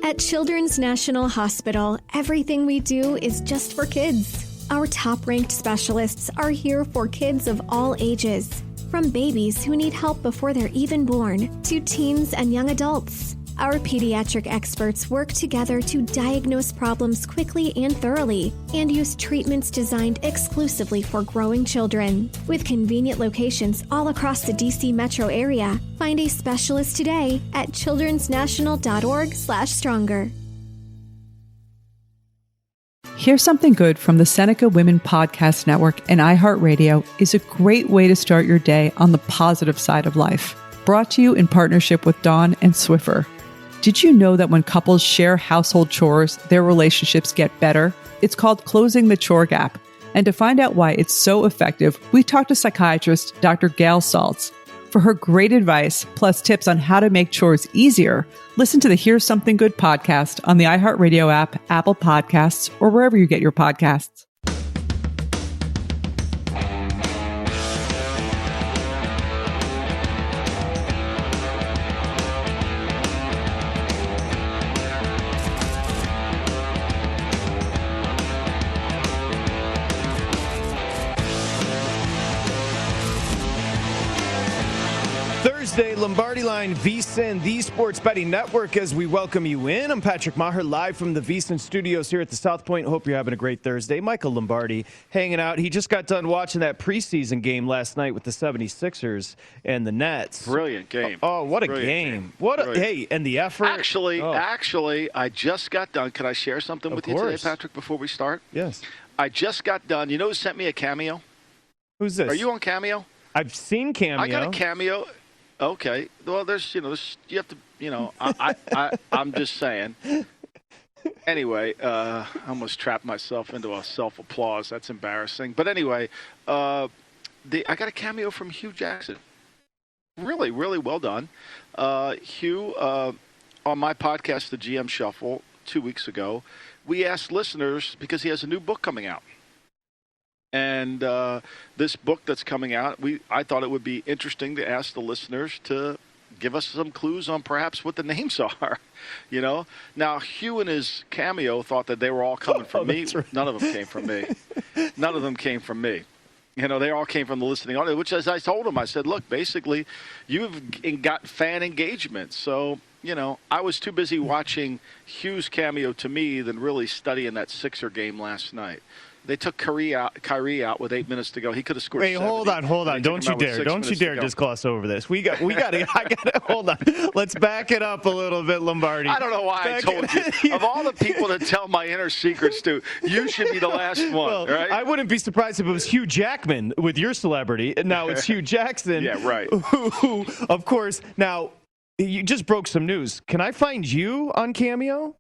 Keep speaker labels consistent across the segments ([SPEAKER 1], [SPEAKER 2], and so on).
[SPEAKER 1] At Children's National Hospital, everything we do is just for kids. Our top-ranked specialists are here for kids of all ages, from babies who need help before they're even born to teens and young adults. Our pediatric experts work together to diagnose problems quickly and thoroughly and use treatments designed exclusively for growing children. With convenient locations all across the DC metro area, find a specialist today at childrensnational.org/stronger.
[SPEAKER 2] Here's Something Good from the Seneca Women Podcast Network and iHeartRadio is a great way to start your day on the positive side of life. Brought to you in partnership with Dawn and Swiffer. Did you know that when couples share household chores, their relationships get better? It's called Closing the Chore Gap. And to find out why it's so effective, we talked to psychiatrist Dr. Gail Saltz. For her great advice, plus tips on how to make chores easier, listen to the Here's Something Good podcast on the iHeartRadio app, Apple Podcasts, or wherever you get your podcasts.
[SPEAKER 3] Thursday, Lombardi Line, VSiN, the Sports Betting Network, as we welcome you in. I'm Patrick Maher, live from the VSiN studios here at the South Point. Hope you're having a great Thursday. Michael Lombardi hanging out. He just got done watching that preseason game last night with the 76ers and the Nets.
[SPEAKER 4] Brilliant game.
[SPEAKER 3] Oh, what a
[SPEAKER 4] Brilliant
[SPEAKER 3] game. What a, hey, and the effort.
[SPEAKER 4] Actually, I just got done. Can I share something with you today, Patrick, before we start?
[SPEAKER 3] Yes.
[SPEAKER 4] I just got done. You know who sent me a Cameo?
[SPEAKER 3] Who's this?
[SPEAKER 4] Are you on Cameo?
[SPEAKER 3] I've seen Cameo.
[SPEAKER 4] I got a Cameo. Okay. Well, you have to, I'm just saying. Anyway, I almost trapped myself into a self-applause. That's embarrassing. But anyway, I got a Cameo from Hugh Jackson. Really, really well done. Hugh, on my podcast, The GM Shuffle, 2 weeks ago, we asked listeners, because he has a new book coming out. And this book that's coming out, I thought it would be interesting to ask the listeners to give us some clues on perhaps what the names are. Now, Hugh and his Cameo thought that they were all coming from me. Right. None of them came from me. None of them came from me. They all came from the listening audience, which, as I told him, I said, look, basically, you've got fan engagement. So, I was too busy watching Hugh's Cameo to me than really studying that Sixer game last night. They took Kyrie out with 8 minutes to go. He could have scored.
[SPEAKER 3] Wait,
[SPEAKER 4] 70.
[SPEAKER 3] hold on. Don't you dare just gloss over this. I got to hold on. Let's back it up a little bit, Lombardi.
[SPEAKER 4] I don't know why I told you. Of all the people to tell my inner secrets to, you should be the last one,
[SPEAKER 3] well,
[SPEAKER 4] right?
[SPEAKER 3] I wouldn't be surprised if it was Hugh Jackman with your celebrity. And now it's Hugh Jackson.
[SPEAKER 4] Yeah, right.
[SPEAKER 3] Who, of course, now you just broke some news. Can I find you on Cameo?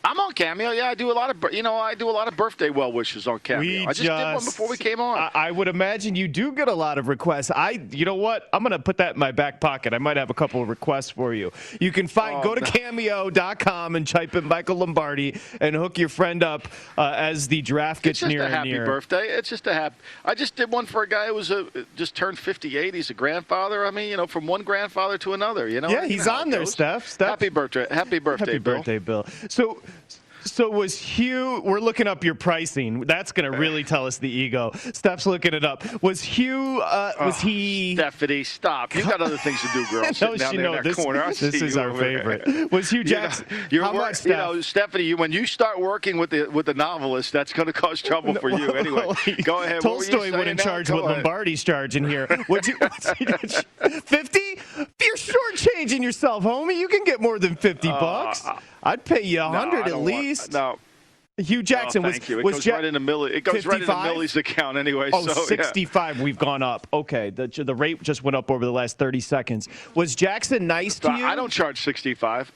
[SPEAKER 4] I'm on Cameo. Yeah, I do a lot of birthday well wishes on Cameo. I just did one before we came on.
[SPEAKER 3] I would imagine you do get a lot of requests. You know what? I'm going to put that in my back pocket. I might have a couple of requests for you. You can go to cameo.com and type in Michael Lombardi and hook your friend up as the draft gets near and near.
[SPEAKER 4] It's just a happy birthday. It's just a happy. I just did one for a guy who just turned 58. He's a grandfather. I mean, from one grandfather to another.
[SPEAKER 3] Yeah, he's on there, Steph.
[SPEAKER 4] Happy birthday,
[SPEAKER 3] Bill. So was Hugh, we're looking up your pricing. That's going to really tell us the ego. Steph's looking it up. Was Hugh, was he...
[SPEAKER 4] Stephanie, stop. You got other things to do, girl. Sitting down there in that corner.
[SPEAKER 3] This is our favorite. Was Hugh Jackson... How much, Steph?
[SPEAKER 4] Stephanie, when you start working with the novelist, that's going to cause trouble for you. Anyway, go ahead.
[SPEAKER 3] Tolstoy wouldn't charge what Lombardi's charging here. 50? You're shortchanging yourself, homie. You can get more than $50. I'd pay you 100 at least.
[SPEAKER 4] No.
[SPEAKER 3] Hugh Jackson
[SPEAKER 4] thank you. It goes right into Millie. It goes 55? Right into Millie's account anyway.
[SPEAKER 3] Oh, 65. Yeah. We've gone up. Okay, the rate just went up over the last 30 seconds. Was Jackson nice to you?
[SPEAKER 4] I don't charge 65.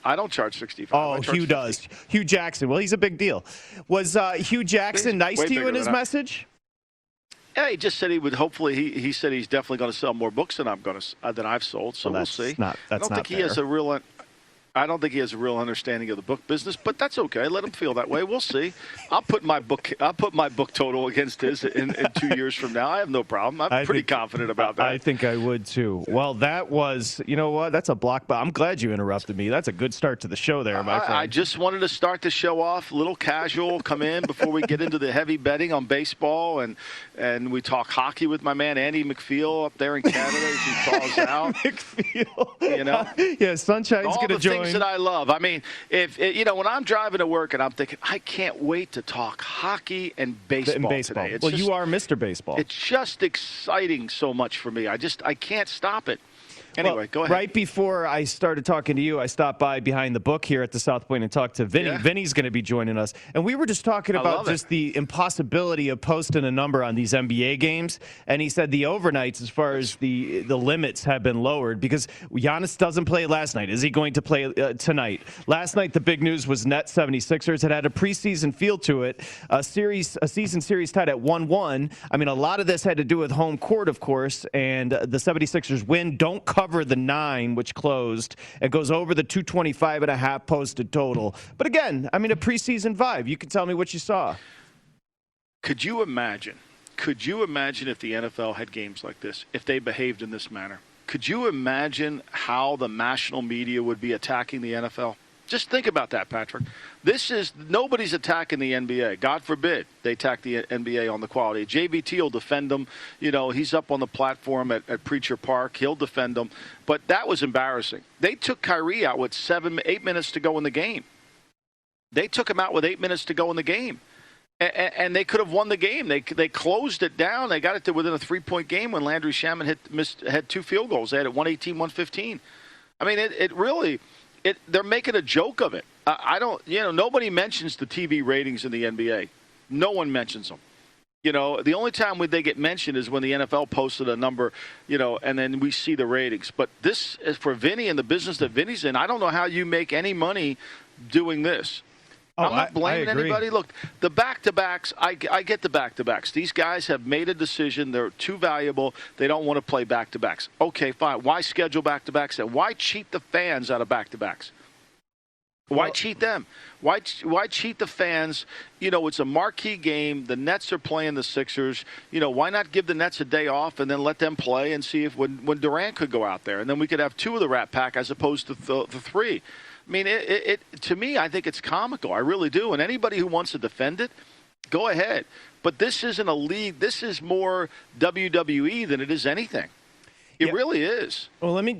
[SPEAKER 3] Oh, Hugh does. Hugh Jackson. Well, he's a big deal. Was Hugh Jackson nice to you in his message?
[SPEAKER 4] Yeah, he just said he would. Hopefully, he said he's definitely going to sell more books than I've sold. So we'll see.
[SPEAKER 3] That's
[SPEAKER 4] I don't think he has a real. I don't think he has a real understanding of the book business, but that's okay. Let him feel that way. We'll see. I'll put my book total against his in 2 years from now. I have no problem. I'm pretty confident about that.
[SPEAKER 3] I think I would too. Well, that was, you know what? That's a block. I'm glad you interrupted me. That's a good start to the show there, my friend.
[SPEAKER 4] I just wanted to start the show off a little casual, come in before we get into the heavy betting on baseball, and we talk hockey with my man Andy McPhail up there in Canada as he thaws out.
[SPEAKER 3] McPhail.
[SPEAKER 4] You know?
[SPEAKER 3] Yeah, Sunshine's going to join.
[SPEAKER 4] Things that I love. I mean, if when I'm driving to work and I'm thinking, I can't wait to talk hockey and baseball today.
[SPEAKER 3] Well, you are Mr. Baseball.
[SPEAKER 4] It's just exciting so much for me. I can't stop it. Anyway, go ahead.
[SPEAKER 3] Right before I started talking to you, I stopped by Behind the Book here at the South Point and talked to Vinny. Yeah. Vinny's going to be joining us. And we were just talking about just the impossibility of posting a number on these NBA games. And he said the overnights, as far as the limits, have been lowered because Giannis doesn't play last night. Is he going to play tonight? Last night, the big news was Nets 76ers had a preseason feel to it. A season series tied at 1-1. I mean, a lot of this had to do with home court, of course. And the 76ers win. Don't cover the 9, which closed. It goes over the 225.5 posted total. But again, I mean, a preseason vibe. You can tell me what you saw.
[SPEAKER 4] Could you imagine if the NFL had games like this, if they behaved in this manner? Could you imagine how the national media would be attacking the NFL? Just think about that, Patrick. Nobody's attacking the NBA. God forbid they attack the NBA on the quality. JVT will defend them. You know, he's up on the platform at Preacher Park. He'll defend them. But that was embarrassing. They took Kyrie out with 8 minutes to go in the game. They took him out with 8 minutes to go in the game. And they could have won the game. They closed it down. They got it to within a 3-point game when Landry Shaman had 2 field goals. They had it 118-115. I mean, they're making a joke of it. Nobody mentions the TV ratings in the NBA. No one mentions them. You know, the only time they get mentioned is when the NFL posted a number, and then we see the ratings. But this is for Vinny and the business that Vinny's in. I don't know how you make any money doing this. I'm not blaming anybody. Look, the back-to-backs, I get the back-to-backs. These guys have made a decision. They're too valuable. They don't want to play back-to-backs. Okay, fine. Why schedule back-to-backs then? Why cheat the fans out of back-to-backs? Why cheat them? Why cheat the fans? It's a marquee game. The Nets are playing the Sixers. Why not give the Nets a day off and then let them play and see if when Durant could go out there. And then we could have 2 of the Rat Pack as opposed to the 3. I mean, to me, I think it's comical. I really do. And anybody who wants to defend it, go ahead. But this isn't a league. This is more WWE than it is anything. It really is.
[SPEAKER 3] Well, let me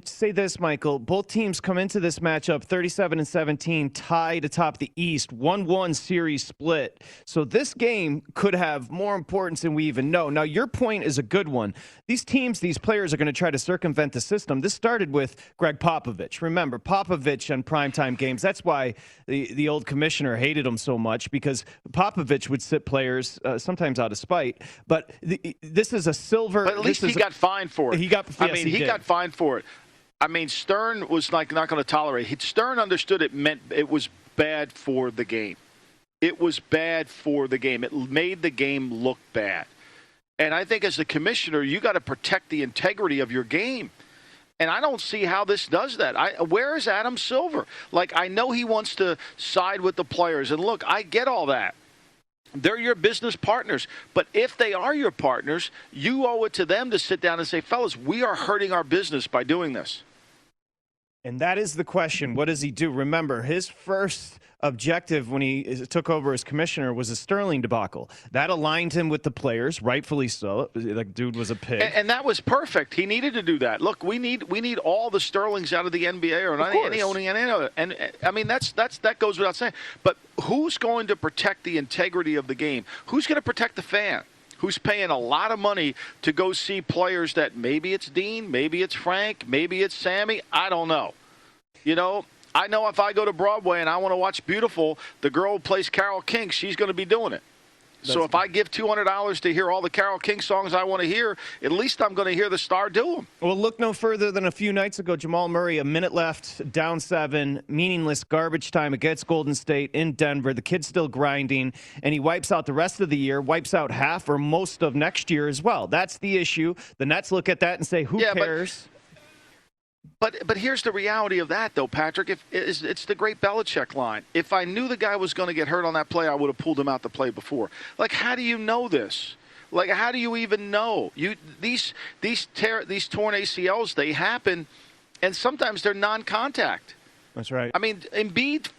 [SPEAKER 3] say this, Michael. Both teams come into this matchup 37-17, tied atop the East, 1-1 series split. So this game could have more importance than we even know. Now, your point is a good one. These teams, these players are going to try to circumvent the system. This started with Greg Popovich. Remember, Popovich on primetime games, that's why the old commissioner hated him so much, because Popovich would sit players sometimes out of spite. But this is a silver.
[SPEAKER 4] But at least he got fined for it.
[SPEAKER 3] He got
[SPEAKER 4] fined for it. I mean, Stern was not going to tolerate it. Stern understood it meant it was bad for the game. It was bad for the game. It made the game look bad. And I think as a commissioner, you got to protect the integrity of your game. And I don't see how this does that. Where is Adam Silver? I know he wants to side with the players. And look, I get all that. They're your business partners. But if they are your partners, you owe it to them to sit down and say, fellas, we are hurting our business by doing this.
[SPEAKER 3] And that is the question. What does he do? Remember, his first objective when he took over as commissioner was a Sterling debacle. That aligned him with the players, rightfully so. The dude was a pig.
[SPEAKER 4] And that was perfect. He needed to do that. Look, we need all the Sterlings out of the NBA or any owning any other. And I mean, that goes without saying. But who's going to protect the integrity of the game? Who's going to protect the fan? Who's paying a lot of money to go see players that maybe it's Dean, maybe it's Frank, maybe it's Sammy? I don't know. I know if I go to Broadway and I want to watch Beautiful, the girl who plays Carole King, she's going to be doing it. So if I give $200 to hear all the Carole King songs I want to hear, at least I'm going to hear the star do them.
[SPEAKER 3] Well, look no further than a few nights ago, Jamal Murray, a minute left, down 7, meaningless garbage time against Golden State in Denver. The kid's still grinding, and he wipes out the rest of the year, wipes out half or most of next year as well. That's the issue. The Nets look at that and say, who cares?
[SPEAKER 4] But here's the reality of that, though, Patrick. It's the great Belichick line. If I knew the guy was going to get hurt on that play, I would have pulled him out the play before. Like, how do you know this? Like, how do you even know? These torn ACLs, they happen, and sometimes they're non-contact.
[SPEAKER 3] That's right.
[SPEAKER 4] I mean, Embiid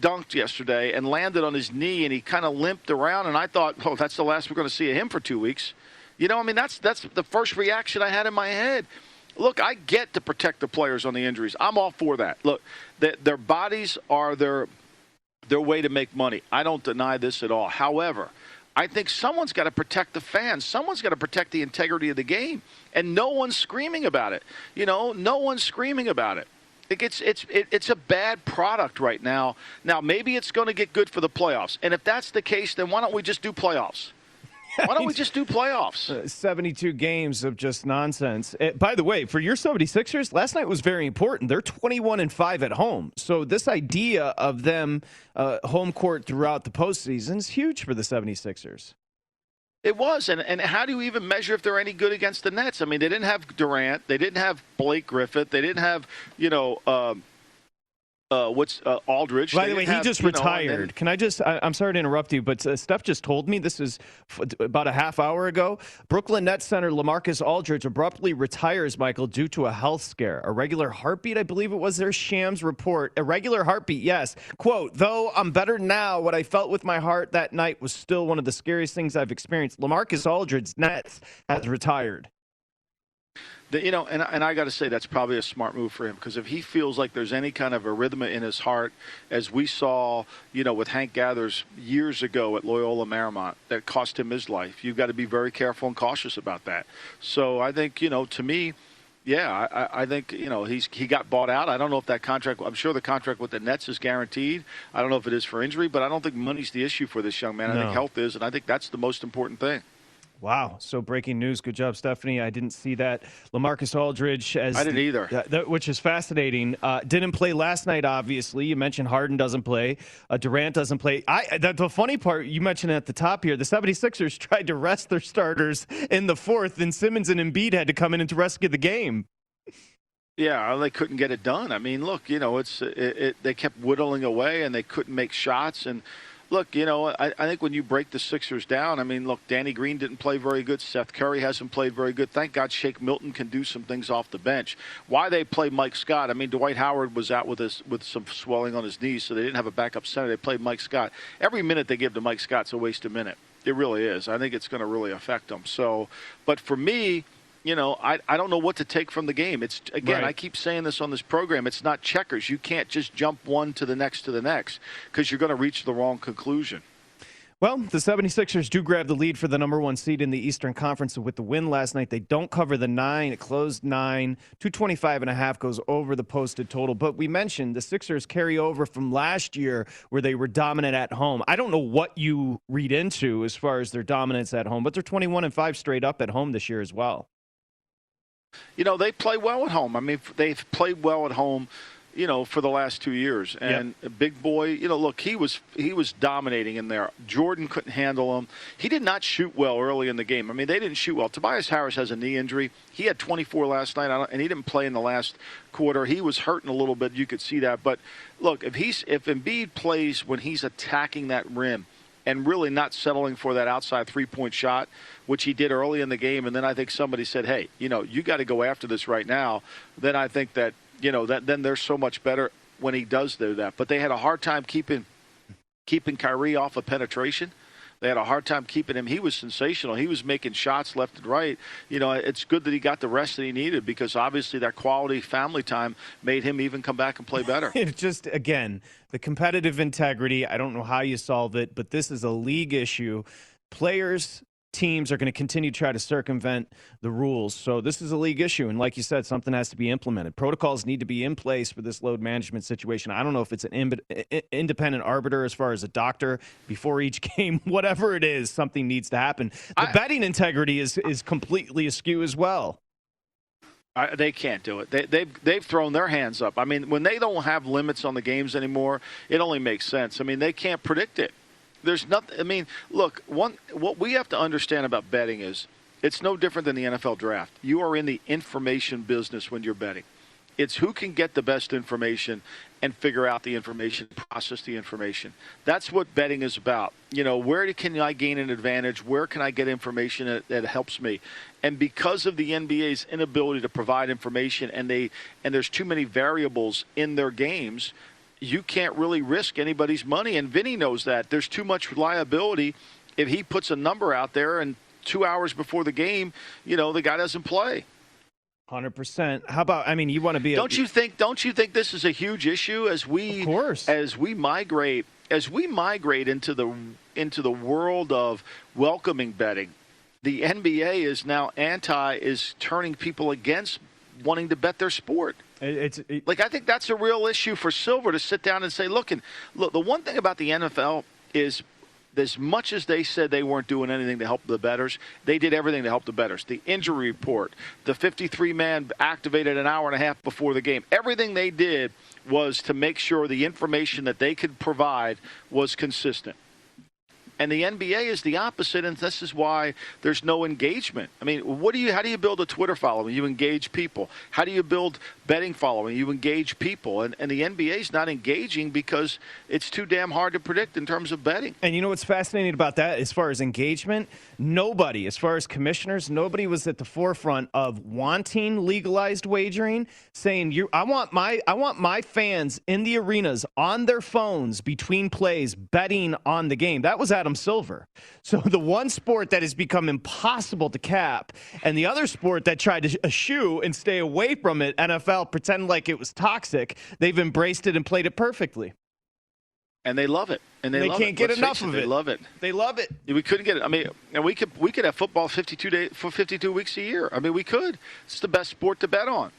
[SPEAKER 4] dunked yesterday and landed on his knee, and he kind of limped around, and I thought, oh, that's the last we're going to see of him for 2 weeks. You know, I mean, that's the first reaction I had in my head. Look, I get to protect the players on the injuries. I'm all for that. Look, their bodies are their way to make money. I don't deny this at all. However, I think someone's got to protect the fans. Someone's got to protect the integrity of the game. And no one's screaming about it. You know, no one's screaming about it. It's a bad product right now. Now, maybe it's going to get good for the playoffs. And if that's the case, then why don't we just do playoffs? Why don't we just do playoffs?
[SPEAKER 3] 72 games of just nonsense. By the way, for your 76ers, last night was very important. They're 21-5 at home. So this idea of them home court throughout the postseason is huge for the 76ers.
[SPEAKER 4] It was. And how do you even measure if they're any good against the Nets? I mean, they didn't have Durant. They didn't have Blake Griffin. They didn't have, Aldridge.
[SPEAKER 3] By the way, he just retired. Can I just, I'm sorry to interrupt you, but Steph just told me, this is about a half hour ago, Brooklyn Nets center LaMarcus Aldridge abruptly retires, Michael, due to a health scare. A regular heartbeat, I believe it was their Shams report. A regular heartbeat, yes. Quote, though I'm better now, what I felt with my heart that night was still one of the scariest things I've experienced. LaMarcus Aldridge, Nets, has retired.
[SPEAKER 4] And I got to say that's probably a smart move for him, because if he feels like there's any kind of arrhythmia in his heart, as we saw, with Hank Gathers years ago at Loyola Marymount, that cost him his life. You've got to be very careful and cautious about that. So I think, to me, yeah, I think, he got bought out. I don't know if that contract, I'm sure the contract with the Nets is guaranteed. I don't know if it is for injury, but I don't think money's the issue for this young man. I think health is, and I think that's the most important thing.
[SPEAKER 3] Wow. So breaking news. Good job, Stephanie. I didn't see that. LaMarcus Aldridge. I
[SPEAKER 4] didn't either.
[SPEAKER 3] Which is fascinating. Didn't play last night, obviously. You mentioned Harden doesn't play. Durant doesn't play. The funny part, you mentioned at the top here, the 76ers tried to rest their starters in the fourth, and Simmons and Embiid had to come in and to rescue the game.
[SPEAKER 4] Yeah, they couldn't get it done. I mean, look, they kept whittling away, and they couldn't make shots, and look, I think when you break the Sixers down, I mean, look, Danny Green didn't play very good. Seth Curry hasn't played very good. Thank God Shake Milton can do some things off the bench. Why they play Mike Scott? I mean, Dwight Howard was out with some swelling on his knees, so they didn't have a backup center. They played Mike Scott. Every minute they give to Mike Scott's a waste of minute. It really is. I think it's going to really affect them. So, but for me, I don't know what to take from the game. It's, again, right. I keep saying this on this program. It's not checkers. You can't just jump one to the next, because you're going to reach the wrong conclusion.
[SPEAKER 3] Well, the 76ers do grab the lead for the number one seed in the Eastern Conference with the win last night. They don't cover the 9. It closed 9. 225.5 goes over the posted total. But we mentioned the Sixers carry over from last year where they were dominant at home. I don't know what you read into as far as their dominance at home, but they're 21-5 straight up at home this year as well.
[SPEAKER 4] They play well at home. I mean, they've played well at home, for the last 2 years. And a big boy, look, he was dominating in there. Jordan couldn't handle him. He did not shoot well early in the game. I mean, they didn't shoot well. Tobias Harris has a knee injury. He had 24 last night, and he didn't play in the last quarter. He was hurting a little bit. You could see that. But, look, if Embiid plays when he's attacking that rim, and really not settling for that outside three-point shot, which he did early in the game, and then I think somebody said, hey, you got to go after this right now, then I think that, then they're so much better when he does do that. But they had a hard time keeping Kyrie off of penetration. They had a hard time keeping him. He was sensational. He was making shots left and right. It's good that he got the rest that he needed, because obviously that quality family time made him even come back and play better.
[SPEAKER 3] It's just, again, the competitive integrity. I don't know how you solve it, but this is a league issue. Players, teams are going to continue to try to circumvent the rules. So this is a league issue. And like you said, something has to be implemented. Protocols need to be in place for this load management situation. I don't know if it's an independent arbiter as far as a doctor before each game, whatever it is, something needs to happen. The betting integrity is completely askew as well.
[SPEAKER 4] They can't do it. They've thrown their hands up. I mean, when they don't have limits on the games anymore, it only makes sense. I mean, they can't predict it. There's nothing. I mean, look, what we have to understand about betting is It's no different than the NFL draft. You are in the information business when you're betting. It's who can get the best information and figure out the information, process the information. That's what betting is about. Where can I gain an advantage? Where can I get information that helps me? And because of the NBA's inability to provide information and there's too many variables in their games, you can't really risk anybody's money. And Vinny knows that. There's too much liability if he puts a number out there and 2 hours before the game, the guy doesn't play.
[SPEAKER 3] 100%. How about? You want to be?
[SPEAKER 4] Don't you think this is a huge issue as we migrate into the world of welcoming betting? The NBA is now is turning people against wanting to bet their sport. I think that's a real issue for Silver to sit down and say, look, the one thing about the NFL is, as much as they said they weren't doing anything to help the bettors, they did everything to help the bettors. The injury report, the 53-man activated an hour and a half before the game. Everything they did was to make sure the information that they could provide was consistent. And the NBA is the opposite, and this is why there's no engagement. How do you build a Twitter following? You engage people. How do you build betting following? You engage people. And the NBA is not engaging because it's too damn hard to predict in terms of betting.
[SPEAKER 3] And you know what's fascinating about that as far as engagement? Nobody, as far as commissioners, nobody was at the forefront of wanting legalized wagering, saying, I want my fans in the arenas on their phones between plays betting on the game. That was Adam Silver. So the one sport that has become impossible to cap, and the other sport that tried to eschew and stay away from it, NFL, pretend like it was toxic, they've embraced it and played it perfectly.
[SPEAKER 4] And they love it. And they
[SPEAKER 3] can't get enough of it.
[SPEAKER 4] They love it.
[SPEAKER 3] They love it.
[SPEAKER 4] We couldn't get it. And we could have football 52 weeks a year. We could. It's the best sport to bet on.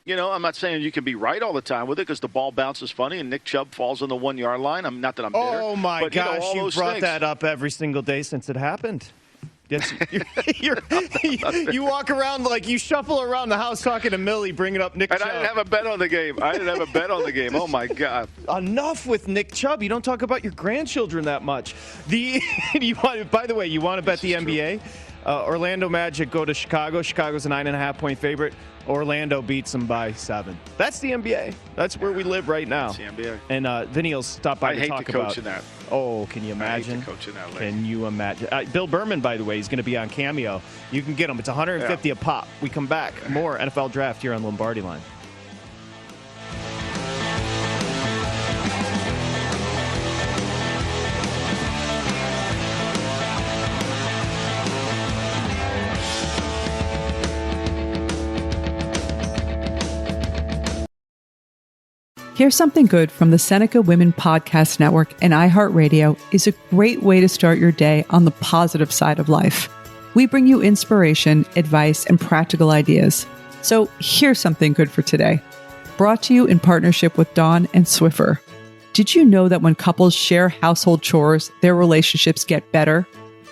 [SPEAKER 4] I'm not saying you can be right all the time with it because the ball bounces funny and Nick Chubb falls on the 1 yard line. Not that I'm bitter.
[SPEAKER 3] Oh, my gosh. You brought
[SPEAKER 4] things.
[SPEAKER 3] that up every single day since it happened. Yes, you walk around like you shuffle around the house talking to Millie, bringing up Nick Chubb.
[SPEAKER 4] And I didn't have a bet on the game. Oh, my God.
[SPEAKER 3] Enough with Nick Chubb. You don't talk about your grandchildren that much. By the way, you want to bet the NBA? Orlando Magic go to Chicago. Chicago's a 9.5-point favorite. Orlando beats them by 7. That's the NBA. That's where we live right now.
[SPEAKER 4] That's the NBA.
[SPEAKER 3] And Vinny will stop by to talk about.
[SPEAKER 4] I hate to coach in that.
[SPEAKER 3] Oh, can you imagine?
[SPEAKER 4] I hate to coach in that.
[SPEAKER 3] Can you imagine? Bill Berman, by the way, is going to be on Cameo. You can get him. It's $150 a pop. We come back. More NFL Draft here on Lombardi Line.
[SPEAKER 2] Here's Something Good from the Seneca Women Podcast Network and iHeartRadio is a great way to start your day on the positive side of life. We bring you inspiration, advice, and practical ideas. So here's something good for today. Brought to you in partnership with Dawn and Swiffer. Did you know that when couples share household chores, their relationships get better?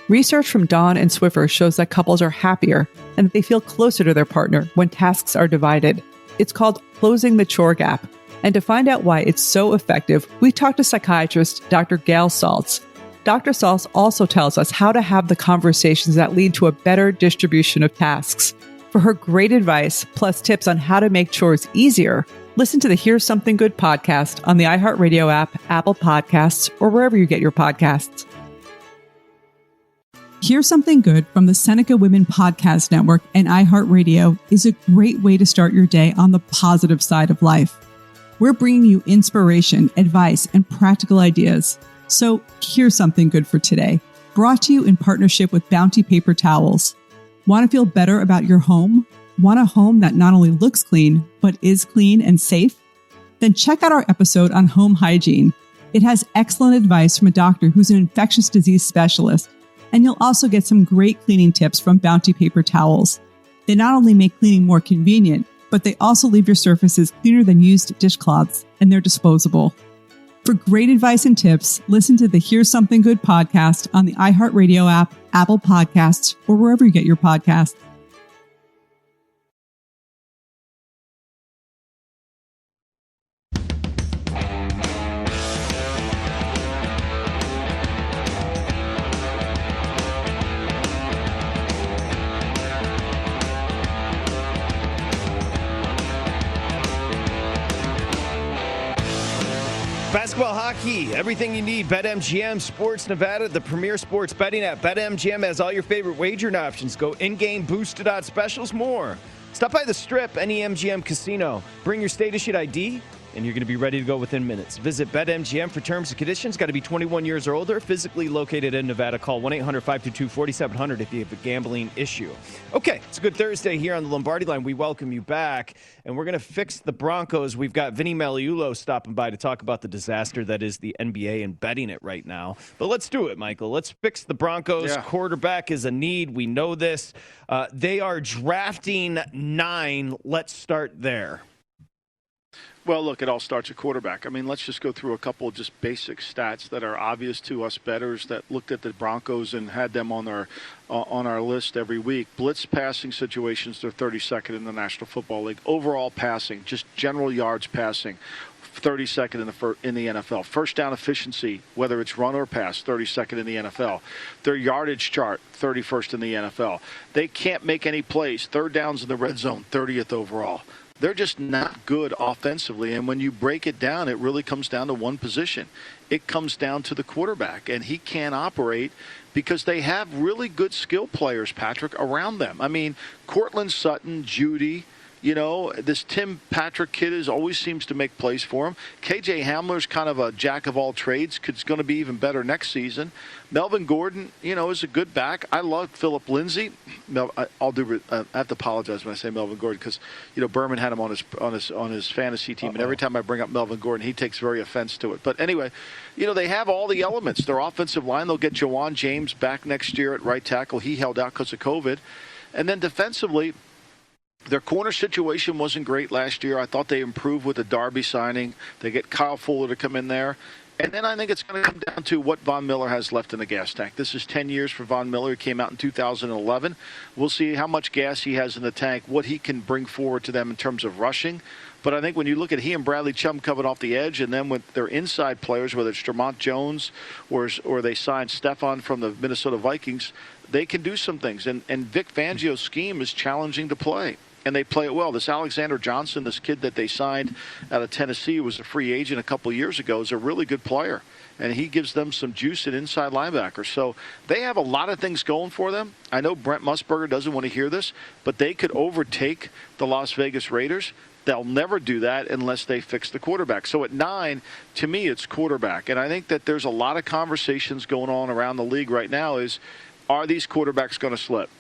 [SPEAKER 2] Research from Dawn and Swiffer shows that couples are happier and that they feel closer to their partner when tasks are divided. It's called closing the chore gap. And to find out why it's so effective, we talked to psychiatrist Dr. Gail Saltz. Dr. Saltz also tells us how to have the conversations that lead to a better distribution of tasks. For her great advice, plus tips on how to make chores easier, listen to the Here's Something Good podcast on the iHeartRadio app, Apple Podcasts, or wherever you get your podcasts. Here's Something Good from the Seneca Women Podcast Network and iHeartRadio is a great way to start your day on the positive side of life. We're bringing you inspiration, advice, and practical ideas. So here's something good for today. Brought to you in partnership with Bounty Paper Towels. Want to feel better about your home? Want a home that not only looks clean, but is clean and safe? Then check out our episode on home hygiene. It has excellent advice from a doctor who's an infectious disease specialist. And you'll also get some great cleaning tips from Bounty Paper Towels. They not only make cleaning more convenient, but they also leave your surfaces cleaner than used dishcloths, and they're disposable. For great advice and tips, listen to the Here's Something Good podcast on the iHeartRadio app, Apple Podcasts, or wherever you get your podcasts.
[SPEAKER 3] Basketball, hockey, everything you need. BetMGM, Sports Nevada, the premier sports betting app. BetMGM has all your favorite wagering options. Go in-game, boosted odds specials, more. Stop by the Strip, any MGM casino. Bring your state-issued ID, and you're going to be ready to go within minutes. Visit BetMGM for terms and conditions. Got to be 21 years or older. Physically located in Nevada. Call 1-800-522-4700 if you have a gambling issue. Okay, it's a good Thursday here on the Lombardi Line. We welcome you back, and we're going to fix the Broncos. We've got Vinny Magliulo stopping by to talk about the disaster that is the NBA and betting it right now. But let's do it, Michael. Let's fix the Broncos.
[SPEAKER 4] Yeah.
[SPEAKER 3] Quarterback is a need. We know this. They are drafting 9. Let's start there.
[SPEAKER 4] Well, look, it all starts at quarterback. I mean, let's just go through a couple of just basic stats that are obvious to us bettors that looked at the Broncos and had them on our list every week. Blitz passing situations, they're 32nd in the National Football League. Overall passing, just general yards passing, 32nd in the NFL. First down efficiency, whether it's run or pass, 32nd in the NFL. Their yardage chart, 31st in the NFL. They can't make any plays. Third downs in the red zone, 30th overall. They're just not good offensively, and when you break it down, it really comes down to one position. It comes down to the quarterback, and he can't operate because they have really good skill players, Patrick, around them. I mean, Cortland Sutton, Judy, you know, this Tim Patrick kid always seems to make plays for him. KJ Hamler's kind of a jack of all trades. It's going to be even better next season. Melvin Gordon, you know, is a good back. I love Philip Lindsay. I have to apologize when I say Melvin Gordon because, you know, Berman had him on his fantasy team, and every time I bring up Melvin Gordon, he takes very offense to it. But anyway, you know, they have all the elements. Their offensive line, they'll get Jawan James back next year at right tackle. He held out because of COVID. And then defensively, their corner situation wasn't great last year. I thought they improved with the Darby signing. They get Kyle Fuller to come in there. And then I think it's going to come down to what Von Miller has left in the gas tank. This is 10 years for Von Miller. He came out in 2011. We'll see how much gas he has in the tank, what he can bring forward to them in terms of rushing. But I think when you look at he and Bradley Chubb coming off the edge, and then with their inside players, whether it's Tremont Jones or they signed Stephon from the Minnesota Vikings, they can do some things. And Vic Fangio's scheme is challenging to play. And they play it well. This Alexander Johnson, this kid that they signed out of Tennessee, was a free agent a couple years ago, is a really good player. And he gives them some juice at inside linebacker. So they have a lot of things going for them. I know Brent Musburger doesn't want to hear this, but they could overtake the Las Vegas Raiders. They'll never do that unless they fix the quarterback. So at 9, to me, it's quarterback. And I think that there's a lot of conversations going on around the league right now is, are these quarterbacks going to slip?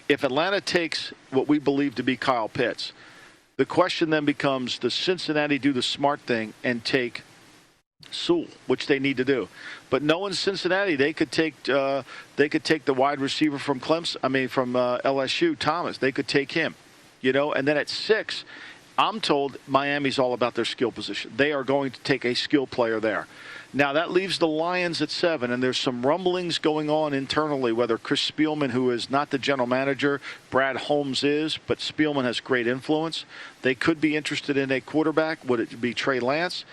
[SPEAKER 4] If Atlanta takes what we believe to be Kyle Pitts, the question then becomes, does Cincinnati do the smart thing and take Sewell, which they need to do? But knowing Cincinnati, they could take the wide receiver from LSU, Thomas. They could take him, you know. And then at 6, I'm told Miami's all about their skill position. They are going to take a skill player there. Now, that leaves the Lions at 7, and there's some rumblings going on internally, whether Chris Spielman, who is not the general manager, Brad Holmes is, but Spielman has great influence. They could be interested in a quarterback. Would it be Trey Lance?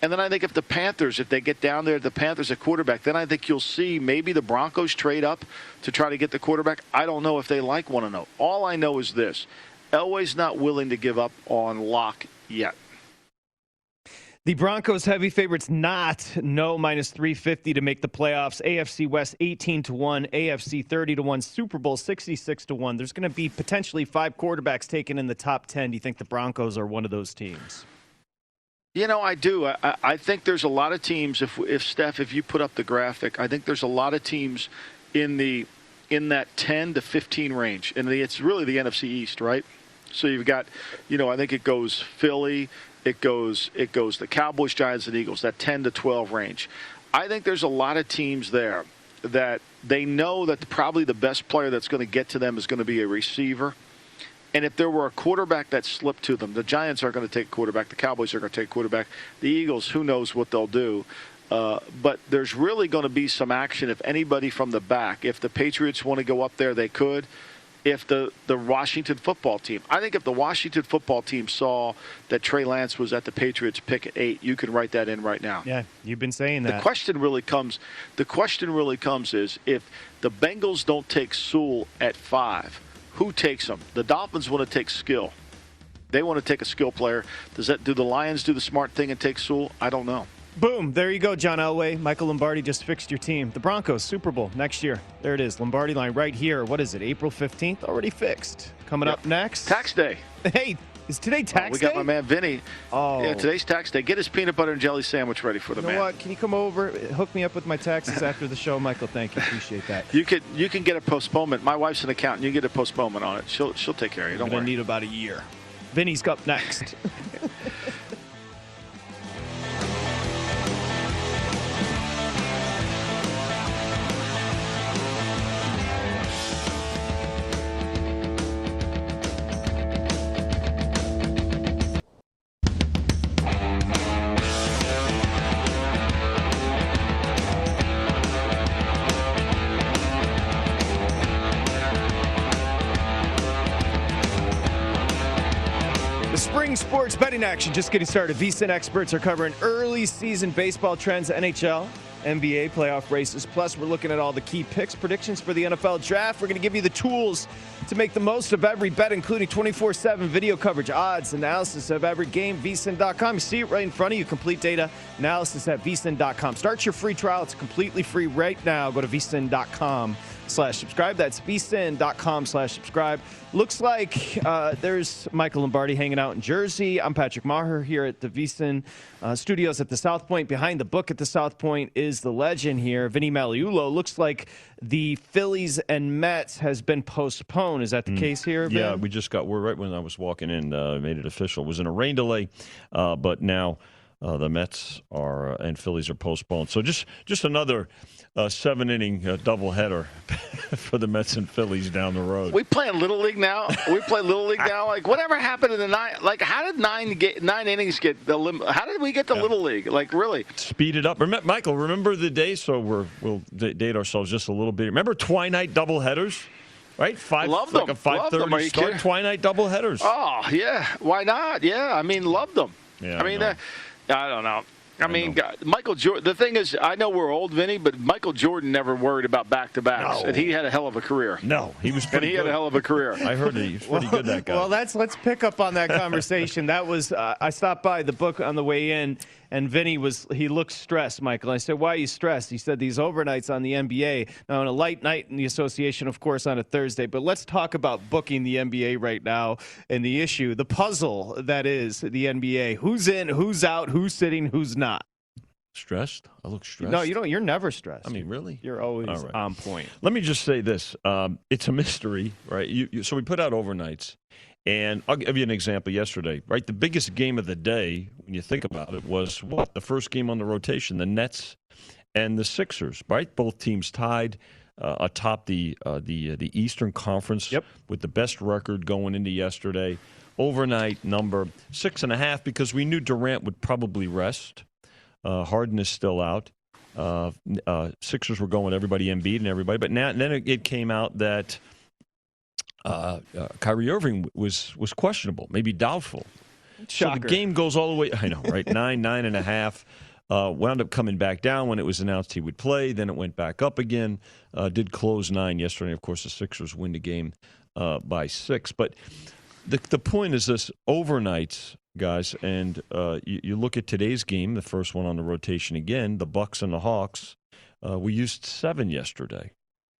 [SPEAKER 4] And then I think if they get down there, the Panthers at quarterback, then I think you'll see maybe the Broncos trade up to try to get the quarterback. I don't know if they want to know. All I know is this. Elway's not willing to give up on Locke yet.
[SPEAKER 3] The Broncos heavy favorites minus 350 to make the playoffs. AFC West 18-1, AFC 30-1, Super Bowl 66-1. There's going to be potentially 5 quarterbacks taken in the top 10. Do you think the Broncos are one of those teams?
[SPEAKER 4] You know, I do. I think there's a lot of teams. If you put up the graphic, I think there's a lot of teams in that 10 to 15 range, and it's really the NFC East, right? So you've got, you know, I think it goes Philly. It goes the Cowboys, Giants, and Eagles, that 10 to 12 range. I think there's a lot of teams there that they know that probably the best player that's going to get to them is going to be a receiver. And if there were a quarterback that slipped to them, the Giants are going to take a quarterback, the Cowboys are going to take a quarterback, the Eagles, who knows what they'll do. But there's really going to be some action if anybody from the back. If the Patriots want to go up there, they could. If the Washington football team, I think if the Washington football team saw that Trey Lance was at the Patriots pick at 8, you can write that in right now.
[SPEAKER 3] Yeah, you've been saying that.
[SPEAKER 4] The question really comes is if the Bengals don't take Sewell at 5, who takes him? The Dolphins want to take skill. They want to take a skill player. Do the Lions do the smart thing and take Sewell? I don't know.
[SPEAKER 3] Boom. There you go, John Elway. Michael Lombardi just fixed your team. The Broncos, Super Bowl next year. There it is. Lombardi line right here. What is it? April 15th? Already fixed. Coming up next.
[SPEAKER 4] Tax day.
[SPEAKER 3] Hey, is today tax day?
[SPEAKER 4] We got my man Vinny.
[SPEAKER 3] Oh.
[SPEAKER 4] Yeah, today's tax day. Get his peanut butter and jelly sandwich ready for the man.
[SPEAKER 3] You know what? Can you come over, hook me up with my taxes after the show? Michael, thank you. Appreciate that.
[SPEAKER 4] You can get a postponement. My wife's an accountant. You get a postponement on it. She'll take care of you. Don't worry.
[SPEAKER 3] I need about a year. Vinny's up next. Spring sports betting action just getting started. VSiN experts are covering early season baseball trends, NHL, NBA playoff races. Plus, we're looking at all the key picks, predictions for the NFL draft. We're going to give you the tools to make the most of every bet, including 24/7 video coverage, odds, analysis of every game. VSiN.com. You see it right in front of you. Complete data analysis at VSiN.com. Start your free trial. It's completely free right now. Go to VSiN.com/subscribe. That's VSiN.com/subscribe. Looks like there's Michael Lombardi hanging out in Jersey. I'm Patrick Maher here at the VSiN studios at the South Point. Behind the book at the South Point is the legend here, Vinny Magliulo. Looks like the Phillies and Mets has been postponed. Is that the case here, Vin?
[SPEAKER 5] Yeah, we just got word right when I was walking in, made it official. It was in a rain delay, but now the Mets and Phillies are postponed. So just another 7-inning doubleheader for the Mets and Phillies down the road.
[SPEAKER 4] We playing Little League now. Like, whatever happened in the nine? Like, how did 9 innings get the limit? How did we get to Little League? Like, really?
[SPEAKER 5] Speed it up. Michael, remember the days? So we'll date ourselves just a little bit. Remember twilight doubleheaders? Right?
[SPEAKER 4] Love
[SPEAKER 5] like
[SPEAKER 4] them.
[SPEAKER 5] A 5:30 start. Twilight doubleheaders.
[SPEAKER 4] Oh, yeah. Why not? Yeah. I mean, loved them.
[SPEAKER 5] Yeah,
[SPEAKER 4] I mean, I don't know. I mean, Michael Jordan, the thing is, I know we're old, Vinny, but Michael Jordan never worried about back-to-backs, and he had a hell of a career.
[SPEAKER 5] No, he was pretty good.
[SPEAKER 4] Had a hell of a career.
[SPEAKER 5] I heard he was pretty good, that guy.
[SPEAKER 3] Well, let's pick up on that conversation. That was I stopped by the book on the way in, and Vinny he looked stressed, Michael. I said, why are you stressed? He said, these overnights on the NBA. Now, on a light night in the association, of course, on a Thursday. But let's talk about booking the NBA right now and the issue, the puzzle that is the NBA. Who's in, who's out, who's sitting, who's not?
[SPEAKER 5] Stressed? I look stressed.
[SPEAKER 3] No, you don't. You're never stressed.
[SPEAKER 5] I mean, really?
[SPEAKER 3] You're always on point.
[SPEAKER 5] Let me just say this. It's a mystery, right? So we put out overnights, and I'll give you an example yesterday, right? The biggest game of the day, when you think about it, was what? The first game on the rotation, the Nets and the Sixers, right? Both teams tied atop the Eastern Conference with the best record going into yesterday. Overnight number 6.5 because we knew Durant would probably rest. Harden is still out. Sixers were going everybody Embiid and everybody, but then it came out that Kyrie Irving was questionable, maybe doubtful.
[SPEAKER 3] Shocker.
[SPEAKER 5] So the game goes all the way. I know, right? 9.5. Wound up coming back down when it was announced he would play. Then it went back up again. Did close 9 yesterday. Of course, the Sixers win the game by 6. But the point is this: overnights, guys, and you look at today's game, the first one on the rotation again, the Bucks and the Hawks. We used 7 yesterday.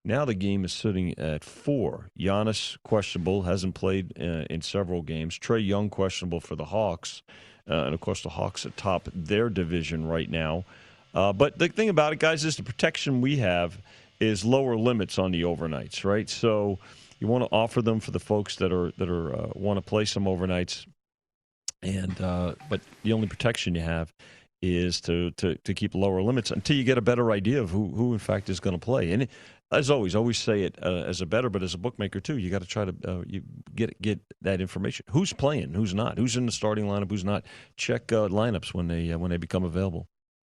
[SPEAKER 5] Now the game is sitting at 4. Giannis questionable, hasn't played in several games. Trae Young questionable for the Hawks. And, of course, the Hawks atop their division right now. But the thing about it, guys, is the protection we have is lower limits on the overnights, right? So you want to offer them for the folks that want to play some overnights. And but the only protection you have is to keep lower limits until you get a better idea of who in fact is going to play. And as always say it as a bettor, but as a bookmaker too, you got to try to you get that information. Who's playing? Who's not? Who's in the starting lineup? Who's not? Check lineups when they become available.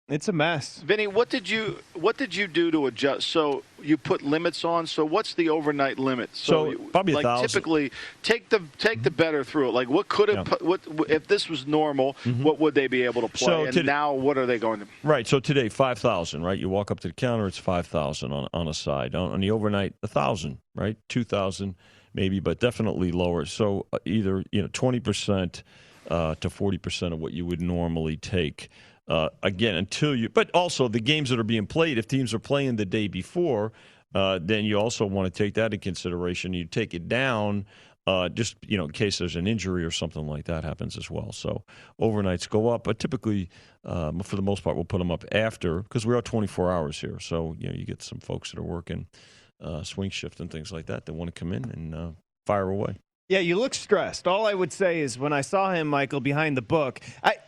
[SPEAKER 3] It's a mess.
[SPEAKER 4] Vinny, what did you do to adjust? So you put limits on. So what's the overnight limit?
[SPEAKER 5] So probably
[SPEAKER 4] like
[SPEAKER 5] 1,000.
[SPEAKER 4] Typically, take the bettor through it. Like what could have what if this was normal? What would they be able to play?
[SPEAKER 5] So
[SPEAKER 4] now what are they going to?
[SPEAKER 5] Right. So today 5,000. Right. You walk up to the counter, it's 5,000 on a side. On the overnight, 1,000. Right. 2,000 maybe, but definitely lower. So either 20% to 40% of what you would normally take. again, but also the games that are being played, if teams are playing the day before, then you also want to take that into consideration. You take it down just, in case there's an injury or something like that happens as well. So overnights go up, but typically, for the most part, we'll put them up after because we are 24 hours here. So, you get some folks that are working swing shift and things like that want to come in and fire away.
[SPEAKER 3] Yeah, you look stressed. All I would say is when I saw him, Michael, behind the book,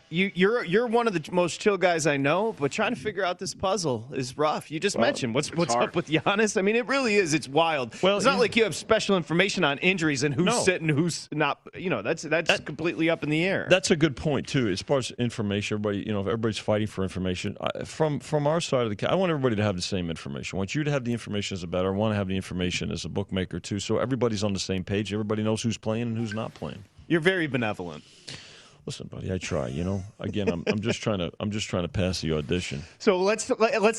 [SPEAKER 3] you're one of the most chill guys I know, but trying to figure out this puzzle is rough. You just mentioned what's up with Giannis. I mean, it really is. It's wild. Well, it's not like you have special information on injuries and who's sitting, who's not. That's completely up in the air.
[SPEAKER 5] That's a good point too. As far as information, everybody, everybody's fighting for information. From our side of I want everybody to have the same information. I want you to have the information as a bettor. I want to have the information as a bookmaker too, so everybody's on the same page. Everybody knows who's playing and who's not playing.
[SPEAKER 3] You're very benevolent.
[SPEAKER 5] Listen, buddy, I try. Again, I'm just trying to pass the audition.
[SPEAKER 3] So let's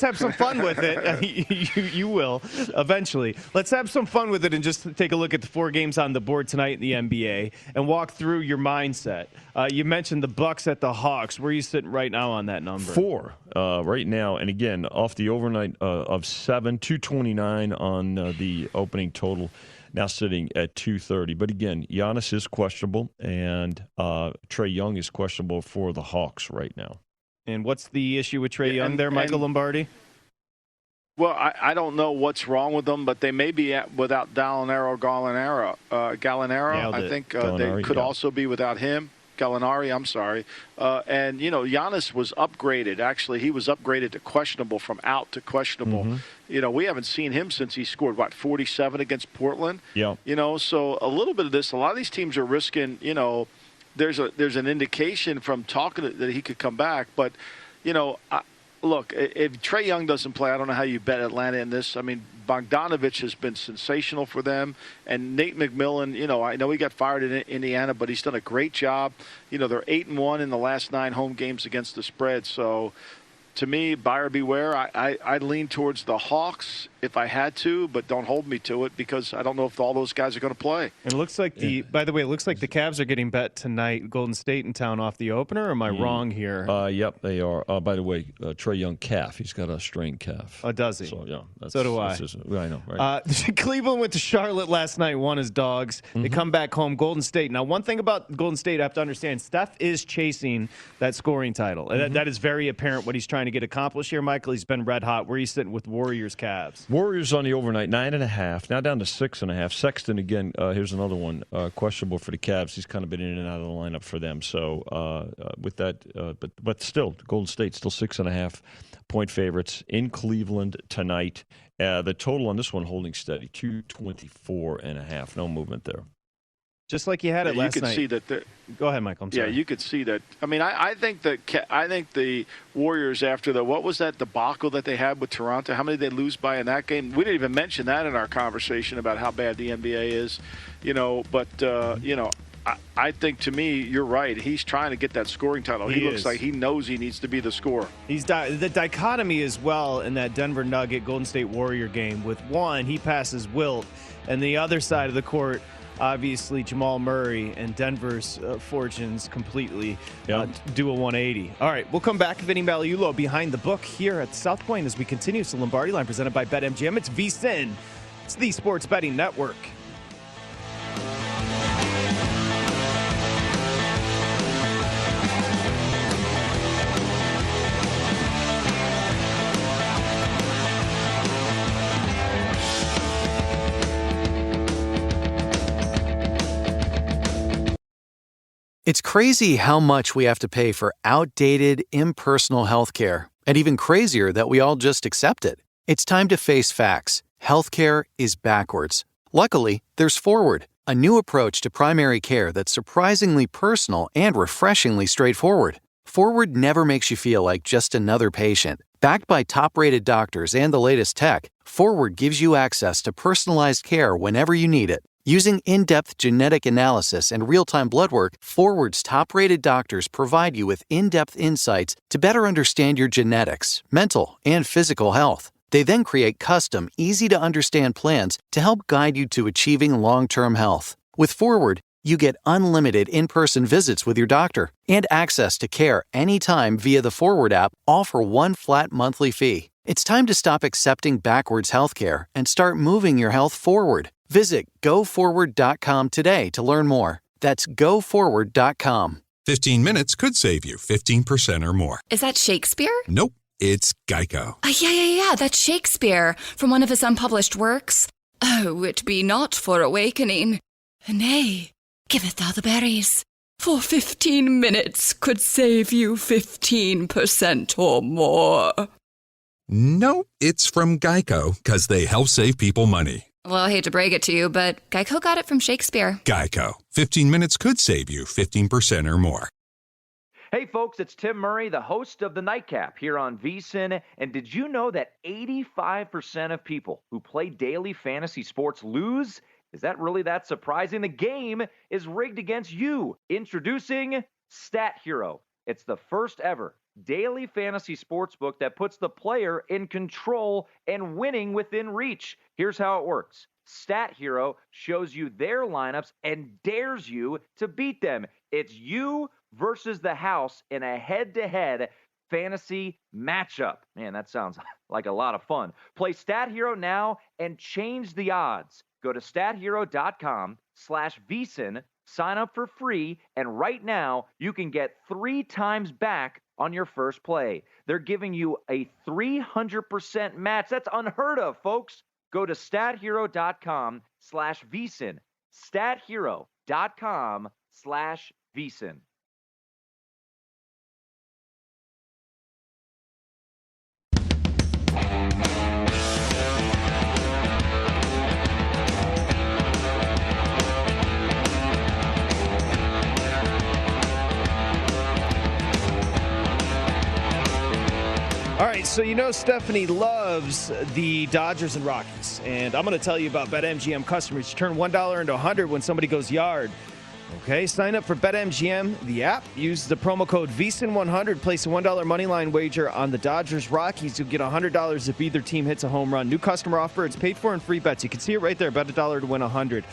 [SPEAKER 3] have some fun with it. You will eventually. Let's have some fun with it and just take a look at the 4 games on the board tonight in the NBA and walk through your mindset. You mentioned the Bucks at the Hawks. Where are you sitting right now on that number?
[SPEAKER 5] 4 right now, and again off the overnight of 7, 229 on the opening total. Now sitting at 230. But again, Giannis is questionable, and Trae Young is questionable for the Hawks right now.
[SPEAKER 3] And what's the issue with Trae Young there, Michael Lombardi?
[SPEAKER 4] Well, I don't know what's wrong with them, but they may be without Gallinaro. I think they could also be without him. Gallinari, I'm sorry. And, Giannis was upgraded. Actually, he was upgraded to questionable from out to questionable. Mm-hmm. We haven't seen him since he scored, 47 against Portland? Yeah. So a little bit of this, a lot of these teams are risking, there's an indication from talking that he could come back. But, look, if Trae Young doesn't play, I don't know how you bet Atlanta in this. I mean, Bogdanovich has been sensational for them. And Nate McMillan, I know he got fired in Indiana, but he's done a great job. They're 8-1 in the last 9 home games against the spread. So, to me, buyer beware. I lean towards the Hawks if I had to, but don't hold me to it because I don't know if all those guys are going to play.
[SPEAKER 3] And it looks like by the way, it looks like the Cavs are getting bet tonight. Golden State in town off the opener. Or am I wrong here?
[SPEAKER 5] Yep, they are. By the way, Trae Young calf. He's got a strained calf.
[SPEAKER 3] Oh, does he?
[SPEAKER 5] So yeah,
[SPEAKER 3] so do I.
[SPEAKER 5] I know, right?
[SPEAKER 3] Cleveland went to Charlotte last night. Won as dogs. Mm-hmm. They come back home. Golden State. Now, one thing about Golden State I have to understand: Steph is chasing that scoring title. Mm-hmm. That is very apparent what he's trying to get accomplished here, Michael. He's been red hot. Where are you sitting with Warriors, Cavs?
[SPEAKER 5] Warriors on the overnight 9.5. Now down to 6.5. Sexton again. Here's another one questionable for the Cavs. He's kind of been in and out of the lineup for them. So with that, but still, Golden State still 6.5 point favorites in Cleveland tonight. The total on this one holding steady, 224.5. No movement there.
[SPEAKER 3] Just like you had it last night.
[SPEAKER 4] You could see that.
[SPEAKER 3] Go ahead, Michael. I'm sorry.
[SPEAKER 4] Yeah, you could see that. I mean, I think the Warriors after what was that debacle that they had with Toronto? How many did they lose by in that game? We didn't even mention that in our conversation about how bad the NBA is, But I think to me, you're right. He's trying to get that scoring title. He looks like he knows he needs to be the scorer.
[SPEAKER 3] The dichotomy as well in that Denver Nugget Golden State Warrior game. With one, he passes Wilt, and the other side of the court. Obviously, Jamal Murray and Denver's fortunes completely do a 180. All right, we'll come back. Vinny Magliulo behind the book here at South Point as we continue. It's the Lombardi Line presented by BetMGM. It's VSiN. It's the Sports Betting Network.
[SPEAKER 6] It's crazy how much we have to pay for outdated, impersonal healthcare, and even crazier that we all just accept it. It's time to face facts. Healthcare is backwards. Luckily, there's Forward, a new approach to primary care that's surprisingly personal and refreshingly straightforward. Forward never makes you feel like just another patient. Backed by top-rated doctors and the latest tech, Forward gives you access to personalized care whenever you need it. Using in-depth genetic analysis and real-time blood work, Forward's top-rated doctors provide you with in-depth insights to better understand your genetics, mental, and physical health. They then create custom, easy-to-understand plans to help guide you to achieving long-term health. With Forward, you get unlimited in-person visits with your doctor and access to care anytime via the Forward app, all for one flat monthly fee. It's time to stop accepting backwards healthcare and start moving your health forward. Visit GoForward.com today to learn more. That's GoForward.com.
[SPEAKER 7] 15 minutes could save you 15% or more.
[SPEAKER 8] Is that Shakespeare?
[SPEAKER 7] Nope, it's Geico.
[SPEAKER 8] Yeah, that's Shakespeare from one of his unpublished works. Oh, it be not for awakening. Nay, giveth thou the berries. For 15 minutes could save you 15% or more.
[SPEAKER 7] No, it's from Geico, because they help save people money.
[SPEAKER 8] Well, I hate to break it to you, but Geico got it from Shakespeare.
[SPEAKER 7] Geico. 15 minutes could save you 15% or more.
[SPEAKER 9] Hey, folks, it's Tim Murray, the host of The Nightcap here on VSiN. And did you know that 85% of people who play daily fantasy sports lose? Is that really that surprising? The game is rigged against you. Introducing Stat Hero. It's the first ever daily fantasy sportsbook that puts the player in control and winning within reach. Here's how it works. Stat Hero shows you their lineups and dares you to beat them. It's you versus the house in a head-to-head fantasy matchup. Man, that sounds like a lot of fun. Play Stat Hero now and change the odds. Go to stathero.com/VSiN, sign up for free, and right now you can get 3 times back on your first play. They're giving you a 300% match. That's unheard of, folks. Go to stathero.com/VSiN, stathero.com/VSiN.
[SPEAKER 3] All right, so you know Stephanie loves the Dodgers and Rockies, and I'm going to tell you about BetMGM customers. You turn $1 into $100 when somebody goes yard. Okay, sign up for BetMGM, the app. Use the promo code VSiN100. Place a $1 moneyline wager on the Dodgers Rockies. You'll get $100 if either team hits a home run. New customer offer. It's paid for in free bets. You can see it right there. Bet $1 to win $100.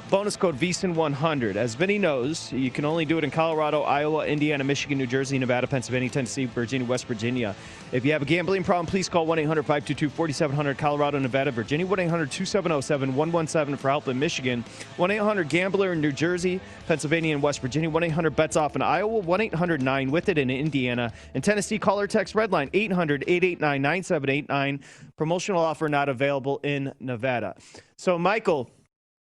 [SPEAKER 3] Bonus code VSiN100. As Vinny knows, you can only do it in Colorado, Iowa, Indiana, Michigan, New Jersey, Nevada, Pennsylvania, Tennessee, Virginia, West Virginia. If you have a gambling problem, please call 1-800-522-4700, Colorado, Nevada, Virginia, 1-800-270-7117 for help in Michigan, 1-800-GAMBLER in New Jersey, Pennsylvania, and West Virginia, 1-800-BETS-OFF in Iowa, 1-800-9-WITH-IT in Indiana. In Tennessee, call or text Redline 800-889-9789. Promotional offer not available in Nevada. So, Michael,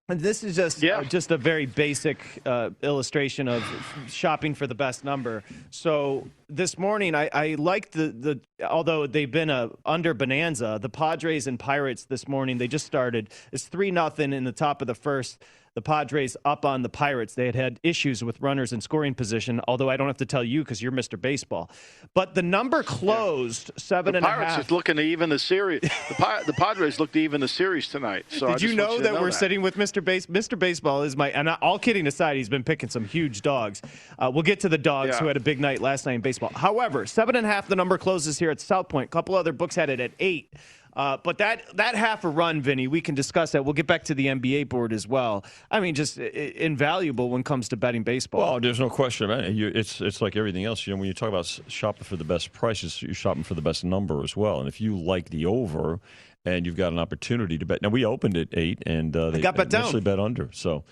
[SPEAKER 3] this is just a very basic illustration of shopping for the best number. So this morning, I like the although they've been a under bonanza, the Padres and Pirates this morning, they just started. It's 3-0 in the top of the first. The Padres up on the Pirates. They had issues with runners in scoring position, although I don't have to tell you because you're Mr. Baseball. But the number closed 7.5.
[SPEAKER 4] The Pirates is looking to even the series. The Padres looked to even the series tonight. So
[SPEAKER 3] Did you know that we're sitting with Mr. Mr. Baseball is my, and all kidding aside, he's been picking some huge dogs. We'll get to the dogs who had a big night last night in baseball. However, 7.5, the number closes here at South Point. A couple other books had it at 8. But that half a run, Vinny, we can discuss that. We'll get back to the NBA board as well. I mean, just invaluable when it comes to betting baseball.
[SPEAKER 5] Well, there's no question about it. It's like everything else. You know, when you talk about shopping for the best prices, you're shopping for the best number as well. And if you like the over and you've got an opportunity to bet. Now, we opened at 8, and they
[SPEAKER 3] got bet
[SPEAKER 5] initially
[SPEAKER 3] down.
[SPEAKER 5] bet under. So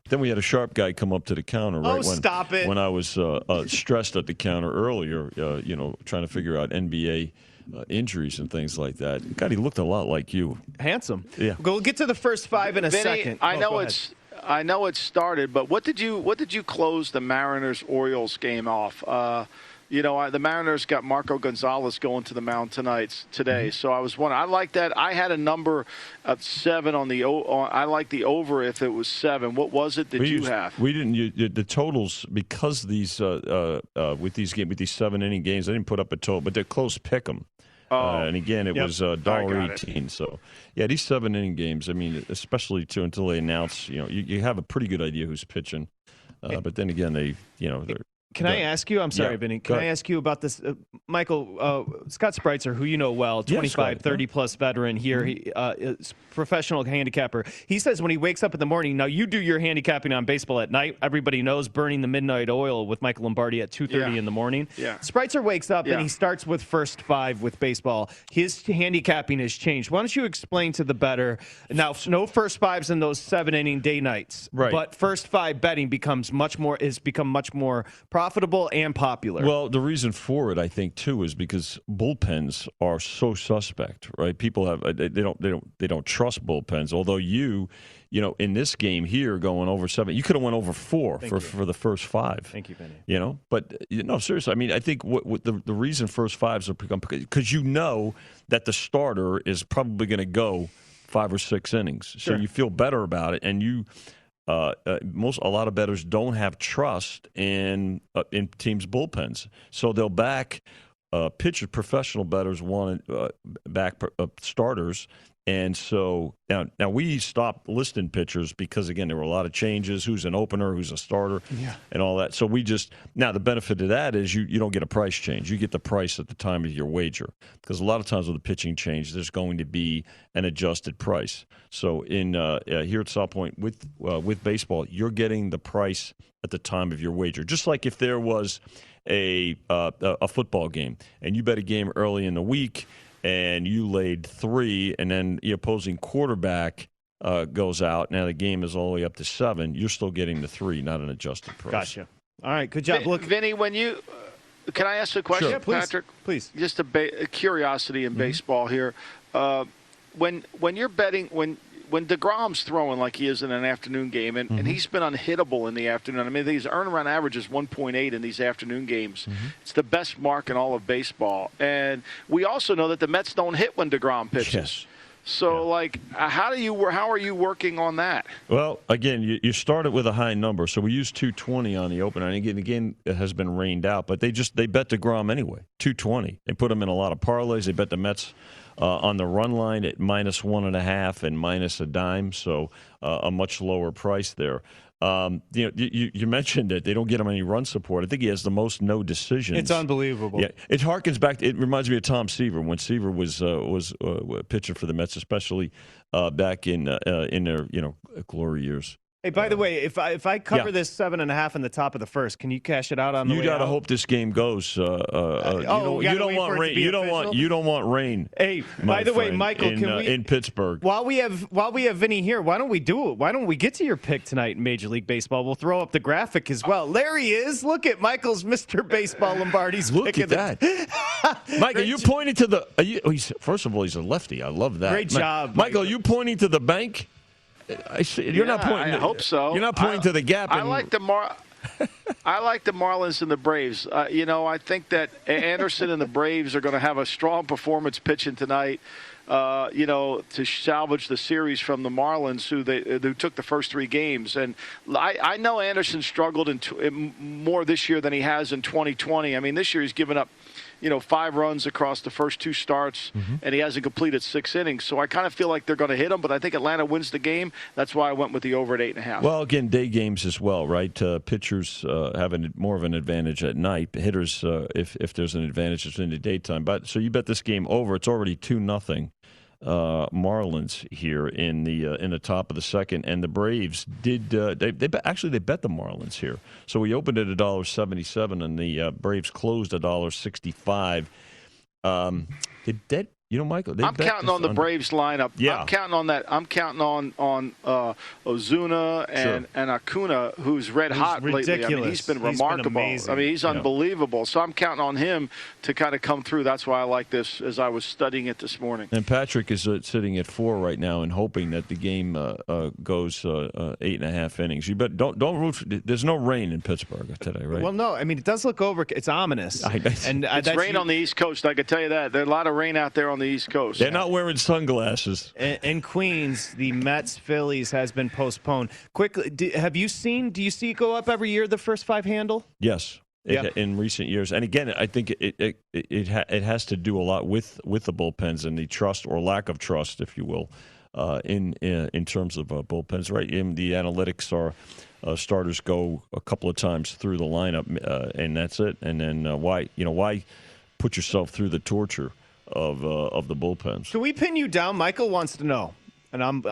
[SPEAKER 5] then we had a sharp guy come up to the counter
[SPEAKER 3] when
[SPEAKER 5] I was stressed at the counter earlier, trying to figure out NBA injuries and things like that. God, he looked a lot like you.
[SPEAKER 3] Handsome.
[SPEAKER 5] Yeah.
[SPEAKER 3] We'll get to the first 5 in a
[SPEAKER 4] Vinny,
[SPEAKER 3] second.
[SPEAKER 4] I know it started, but what did you close the Mariners-Orioles game off? The Mariners got Marco Gonzalez going to the mound today. Mm-hmm. So I was wondering. I like that. I had a number of 7 on the. I like the over if it was 7. What was it that you have?
[SPEAKER 5] We didn't. The totals, because these with these 7-inning games, I didn't put up a total, but they're close pick 'em. And again, it was $1.18. So, yeah, these 7-inning games. I mean, especially until they announce, you have a pretty good idea who's pitching. But then again, they're
[SPEAKER 3] Can I ask you? I'm sorry,
[SPEAKER 5] Yeah,
[SPEAKER 3] Vinny. Can I ask you about this? Michael, Scott Spreitzer, who you know well, 25, 30-plus veteran here, he is professional handicapper. He says when he wakes up in the morning, now you do your handicapping on baseball at night. Everybody knows burning the midnight oil with Michael Lombardi at 2:30 in the morning. Yeah. Spreitzer wakes up and he starts with first five with baseball. His handicapping has changed. Why don't you explain to the bettor, now no first fives in those 7-inning day nights,
[SPEAKER 5] right?
[SPEAKER 3] But first five betting become much more profitable and popular.
[SPEAKER 5] Well, the reason for it, I think, too, is because bullpens are so suspect, right? People they don't trust bullpens. Although you know, in this game here, going over 7, you could have went over 4 for the first 5.
[SPEAKER 3] Thank you, Benny.
[SPEAKER 5] You know, but seriously, I mean, I think what the reason first fives have become, because you know that the starter is probably going to go 5 or 6 innings, so you feel better about it, and you. A lot of bettors don't have trust in teams' bullpens, so they'll back pitchers. Professional bettors want to back starters, and so now we stopped listing pitchers because again there were a lot of changes. Who's an opener? Who's a starter? And all that. So we just now the benefit of that is you don't get a price change. You get the price at the time of your wager, because a lot of times with a pitching change, there's going to be an adjusted price. So in here at South Point with baseball, you're getting the price at the time of your wager. Just like if there was a football game and you bet a game early in the week and you laid 3, and then the opposing quarterback goes out. Now the game is all the way up to 7. You're still getting the 3, not an adjusted price.
[SPEAKER 3] Gotcha. All right, good job. Look,
[SPEAKER 4] Vinny, when you can I ask a question,
[SPEAKER 3] sure. Yeah,
[SPEAKER 4] Patrick?
[SPEAKER 3] Please.
[SPEAKER 4] Just a curiosity in baseball here. When you're betting, when DeGrom's throwing like he is in an afternoon game, and he's been unhittable in the afternoon. I mean, his earn-run average is 1.8 in these afternoon games. It's the best mark in all of baseball. And we also know that the Mets don't hit when DeGrom pitches.
[SPEAKER 5] Yes.
[SPEAKER 4] So, how are you working on that?
[SPEAKER 5] Well, again, you started with a high number, so we used 220 on the opener. And again, it has been rained out, but they bet DeGrom anyway, 220. They put him in a lot of parlays. They bet the Mets on the run line at -1.5 and minus a dime, so a much lower price there. You mentioned it. They don't get him any run support. I think he has the most no decisions.
[SPEAKER 3] It's unbelievable.
[SPEAKER 5] Yeah, it harkens back. It reminds me of Tom Seaver when Seaver was pitching for the Mets, especially back in their glory years.
[SPEAKER 3] Hey, by the way, if I cover this 7.5 in the top of the first, can you cash it out on the way
[SPEAKER 5] You got to
[SPEAKER 3] out?
[SPEAKER 5] hope this game goes. You don't want rain. You don't want rain.
[SPEAKER 3] Hey, by the way, Michael,
[SPEAKER 5] in Pittsburgh.
[SPEAKER 3] While we have Vinny here, why don't we do it? Why don't we get to your pick tonight in Major League Baseball? We'll throw up the graphic as well. There he is. Look at Michael's Mr. Baseball Lombardi's
[SPEAKER 5] Look
[SPEAKER 3] pick
[SPEAKER 5] at that. Michael, you pointing to the. First of all, he's a lefty. I love that.
[SPEAKER 3] Great job,
[SPEAKER 5] Michael. You pointing to the bank? I see. You're not pointing.
[SPEAKER 4] I hope so.
[SPEAKER 5] You're not pointing to the gap.
[SPEAKER 4] I like the Marlins and the Braves. I think that Anderson and the Braves are going to have a strong performance pitching tonight. To salvage the series from the Marlins, who took the first 3 games. And I know Anderson struggled more this year than he has in 2020. I mean, this year he's given up 5 runs across the first 2 starts, and he hasn't completed 6 innings. So I kind of feel like they're going to hit him, but I think Atlanta wins the game. That's why I went with the over at 8.5.
[SPEAKER 5] Well, again, day games as well, right? Pitchers have more of an advantage at night. Hitters, if there's an advantage, it's in the daytime. But so you bet this game over. It's already 2-0. Marlins here in the top of the second, and the Braves did they bet the Marlins here. So we opened at $1.77, and the Braves closed $1.65. Michael,
[SPEAKER 4] I'm counting on the Braves lineup.
[SPEAKER 5] Yeah.
[SPEAKER 4] I'm counting on that. I'm counting on Ozuna and Acuna, who's hot lately. I mean, he's been remarkable. He's unbelievable. So I'm counting on him to kind of come through. That's why I like this as I was studying it this morning.
[SPEAKER 5] And Patrick is sitting at 4 right now and hoping that the game goes 8.5 innings. You bet. Don't root for, there's no rain in Pittsburgh today, right?
[SPEAKER 3] Well, no. I mean, it does look over. It's ominous.
[SPEAKER 4] And it's rain on the East Coast. I can tell you that. There's a lot of rain out there on the East Coast.
[SPEAKER 5] They're not wearing sunglasses.
[SPEAKER 3] In Queens, the Mets-Phillies has been postponed. Quickly, do you see it go up every year, the first 5 handle?
[SPEAKER 5] Yes. In recent years. And again, I think it has to do a lot with the bullpens and the trust or lack of trust, if you will, in terms of bullpens, right? In the analytics are starters go a couple of times through the lineup, and that's it. And then why put yourself through the torture of the bullpens?
[SPEAKER 3] Can we pin you down? Michael wants to know, and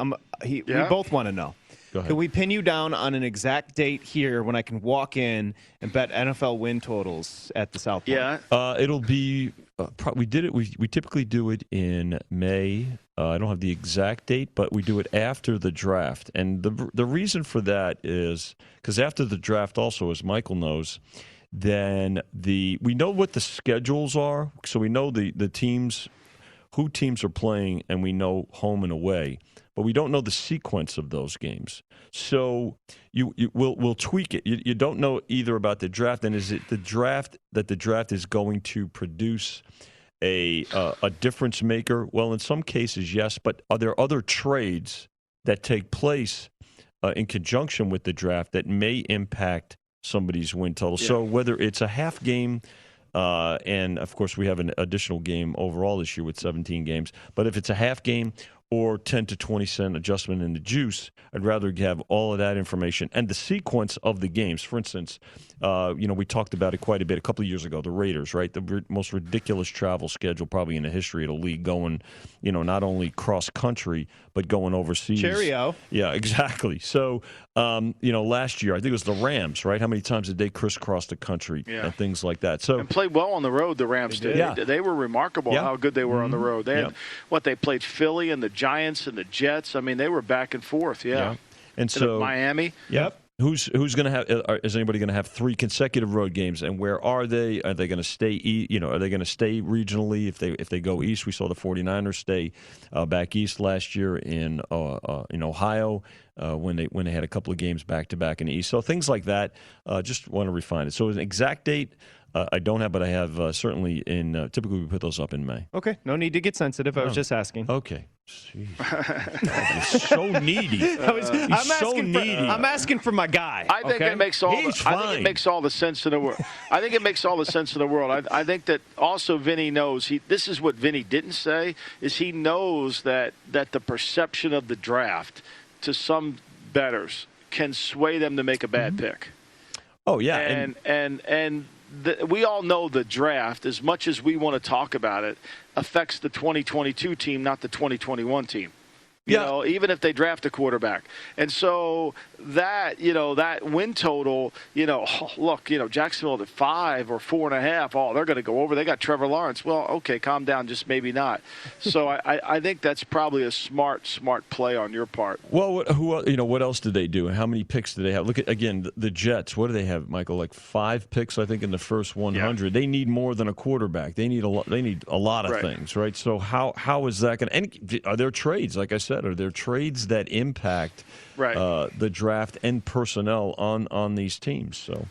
[SPEAKER 3] we both want to know.
[SPEAKER 5] Go ahead.
[SPEAKER 3] Can we pin you down on an exact date here when I can walk in and bet NFL win totals at the South Point?
[SPEAKER 5] Yeah, it'll be. We did it. We typically do it in May. I don't have the exact date, but we do it after the draft. And the reason for that is because after the draft, also, as Michael knows, then we know what the schedules are. So we know the teams, who teams are playing, and we know home and away. But we don't know the sequence of those games. So we'll tweak it. You don't know either about the draft, and is it the draft that the draft is going to produce a difference maker? Well, in some cases, yes. But are there other trades that take place in conjunction with the draft that may impact somebody's win total? Yeah. So whether it's a half game, and of course we have an additional game overall this year with 17 games, but if it's a half game or 10 to 20 cent adjustment in the juice, I'd rather have all of that information and the sequence of the games. For instance, we talked about it quite a bit a couple of years ago, the Raiders, right? The most ridiculous travel schedule probably in the history of the league, going, not only cross-country, but going overseas.
[SPEAKER 3] Cheerio.
[SPEAKER 5] Yeah, exactly. So, last year, I think it was the Rams, right? How many times did they crisscross the country and things like that? So,
[SPEAKER 4] and played well on the road, the Rams did.
[SPEAKER 5] Yeah.
[SPEAKER 4] They were remarkable how good they were on the road. They had, they played Philly and the Giants and the Jets. I mean, they were back and forth,
[SPEAKER 5] And so
[SPEAKER 4] Miami.
[SPEAKER 5] Yep. Who's going to have? Is anybody going to have 3 consecutive road games? And where are they? Are they going to stay? Are they going to stay regionally? If they go east, we saw the 49ers stay back east last year in Ohio when they had a couple of games back to back in the east. So things like that. Just want to refine it. So an exact date I don't have, but I have certainly in. Typically, we put those up in May.
[SPEAKER 3] Okay, no need to get sensitive. I was just asking.
[SPEAKER 5] Okay. You're so needy.
[SPEAKER 3] I'm asking for my guy.
[SPEAKER 4] I think it makes all.
[SPEAKER 5] He's
[SPEAKER 4] I think it makes all the sense in the world. I think it makes all the sense in the world. I think that also Vinny knows. This is what Vinny didn't say. Is he knows that the perception of the draft to some bettors can sway them to make a bad pick.
[SPEAKER 5] Oh yeah,
[SPEAKER 4] and we all know the draft, as much as we want to talk about it, affects the 2022 team, not the 2021 team. Even if they draft a quarterback. And so that win total, look, Jacksonville at 5 or 4.5. Oh, they're going to go over. They got Trevor Lawrence. Well, okay, calm down. Just maybe not. So I think that's probably a smart play on your part.
[SPEAKER 5] Well, what else did they do? How many picks did they have? Look at, again, the Jets. What do they have, Michael? Like 5 picks, I think, in the first 100. Yeah. They need more than a quarterback. They need a lot of things, right? So how is that going to? And are there trades? Like I said, are there trades that impact the draft and personnel on these teams? So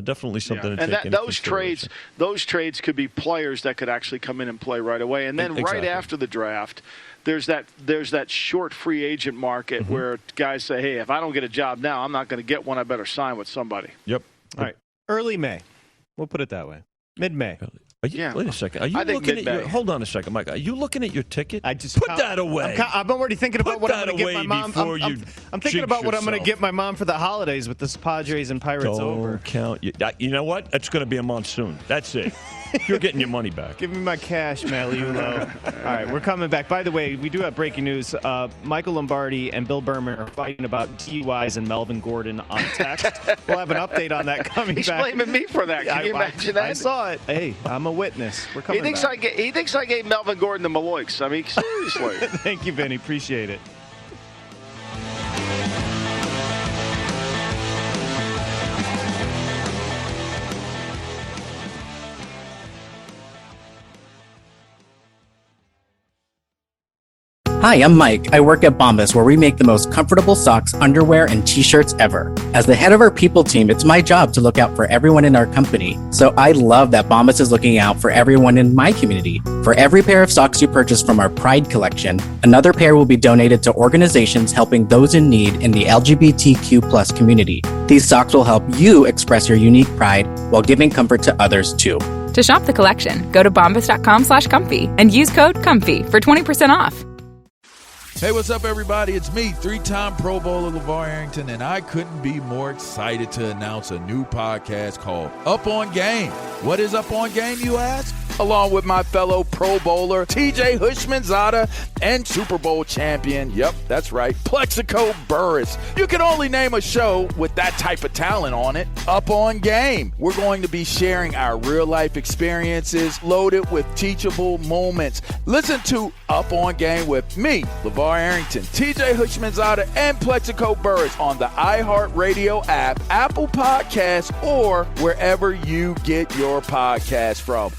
[SPEAKER 5] definitely something to take into consideration.
[SPEAKER 4] Those trades could be players that could actually come in and play right away. And then right after the draft, there's that short free agent market where guys say, hey, if I don't get a job now, I'm not going to get one. I better sign with somebody.
[SPEAKER 5] Yep.
[SPEAKER 3] All right. Early May. We'll put it that way. Mid-May.
[SPEAKER 5] Wait a second. Are you looking at hold on a second, Mike. Are you looking at your ticket?
[SPEAKER 3] I just
[SPEAKER 5] put that away.
[SPEAKER 3] I'm already thinking about what I'm going to get my mom. I'm thinking about what I'm going to get my mom for the holidays with this Padres and Pirates over.
[SPEAKER 5] Don't count. You know what? It's going to be a monsoon. That's it. You're getting your money back.
[SPEAKER 3] Give me my cash, Maliulo. All right, we're coming back. By the way, we do have breaking news. Michael Lombardi and Bill Berman are fighting about DUIs and Melvin Gordon on text. We'll have an update on that coming
[SPEAKER 4] He's
[SPEAKER 3] back.
[SPEAKER 4] He's blaming me for that. Can you imagine that?
[SPEAKER 3] I saw it. Hey, I'm a witness. We're coming back.
[SPEAKER 4] He thinks I gave Melvin Gordon the Maloiks. I mean, seriously.
[SPEAKER 3] Thank you, Vinny. Appreciate it.
[SPEAKER 10] Hi, I'm Mike. I work at Bombas, where we make the most comfortable socks, underwear, and t-shirts ever. As the head of our people team, it's my job to look out for everyone in our company. So I love that Bombas is looking out for everyone in my community. For every pair of socks you purchase from our Pride collection, another pair will be donated to organizations helping those in need in the LGBTQ+ community. These socks will help you express your unique pride while giving comfort to others too.
[SPEAKER 11] To shop the collection, go to bombas.com/comfy and use code COMFY for 20% off. Hey, what's up, everybody? It's me, three-time Pro Bowler LeVar Arrington, and I couldn't be more excited to announce a new podcast called Up On Game. What is Up On Game, you ask? Along with my fellow Pro Bowler, TJ Hushmanzada, and Super Bowl champion, yep, that's right, Plexico Burress. You can only name a show with that type of talent on it. Up On Game. We're going to be sharing our real-life experiences loaded with teachable moments. Listen to Up On Game with me, LeVar Arrington, TJ Hushmanzada, and Plexico Burress on the iHeartRadio app, Apple Podcasts, or wherever you get your podcasts from.